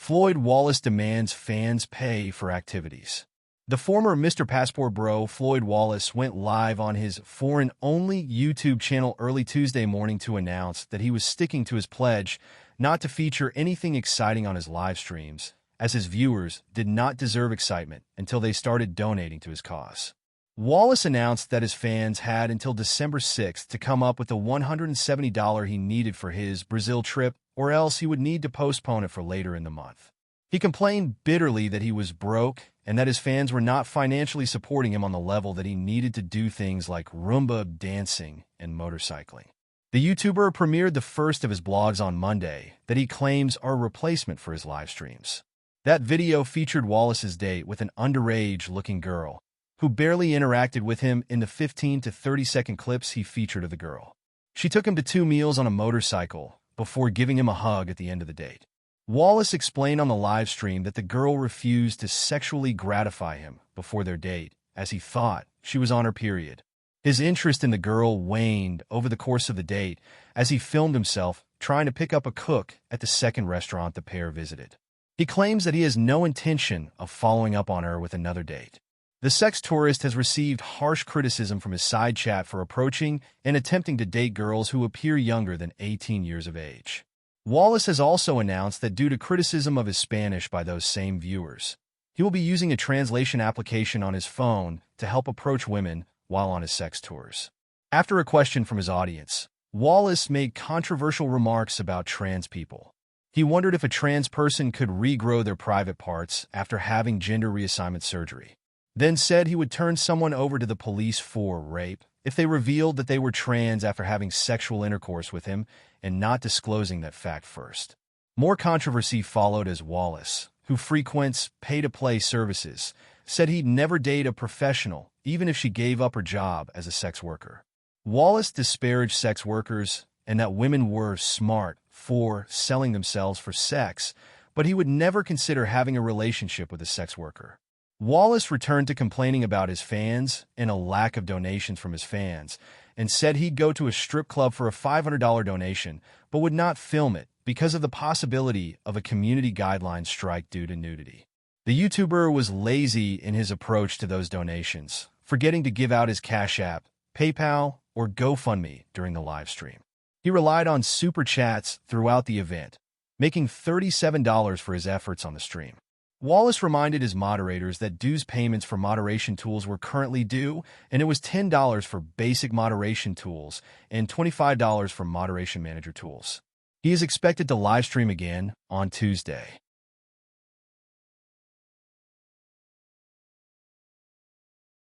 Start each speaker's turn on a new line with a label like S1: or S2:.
S1: Floyd Wallace demands fans pay for activities. The former Mr. Passport Bro, Floyd Wallace, went live on his foreign-only YouTube channel early Tuesday morning to announce that he was sticking to his pledge not to feature anything exciting on his live streams, as his viewers did not deserve excitement until they started donating to his cause. Wallace announced that his fans had until December 6th to come up with the $170 he needed for his Brazil trip, or else he would need to postpone it for later in the month. He complained bitterly that he was broke and that his fans were not financially supporting him on the level that he needed to do things like Roomba dancing and motorcycling. The YouTuber premiered the first of his blogs on Monday that he claims are a replacement for his live streams. That video featured Wallace's date with an underage-looking girl, who barely interacted with him in the 15 to 30-second clips he featured of the girl. She took him to 2 meals on a motorcycle before giving him a hug at the end of the date. Wallace explained on the live stream that the girl refused to sexually gratify him before their date, as he thought she was on her period. His interest in the girl waned over the course of the date as he filmed himself trying to pick up a cook at the second restaurant the pair visited. He claims that he has no intention of following up on her with another date. The sex tourist has received harsh criticism from his side chat for approaching and attempting to date girls who appear younger than 18 years of age. Wallace has also announced that due to criticism of his Spanish by those same viewers, he will be using a translation application on his phone to help approach women while on his sex tours. After a question from his audience, Wallace made controversial remarks about trans people. He wondered if a trans person could regrow their private parts after having gender reassignment surgery, then said he would turn someone over to the police for rape if they revealed that they were trans after having sexual intercourse with him and not disclosing that fact first. More controversy followed as Wallace, who frequents pay-to-play services, said he'd never date a professional even if she gave up her job as a sex worker. Wallace disparaged sex workers and that women were smart for selling themselves for sex, but he would never consider having a relationship with a sex worker. Wallace returned to complaining about his fans and a lack of donations from his fans, and said he'd go to a strip club for a $500 donation, but would not film it because of the possibility of a community guideline strike due to nudity. The YouTuber was lazy in his approach to those donations, forgetting to give out his Cash App, PayPal, or GoFundMe during the live stream. He relied on super chats throughout the event, making $37 for his efforts on the stream. Wallace reminded his moderators that dues payments for moderation tools were currently due, and it was $10 for basic moderation tools and $25 for moderation manager tools. He is expected to live stream again on Tuesday.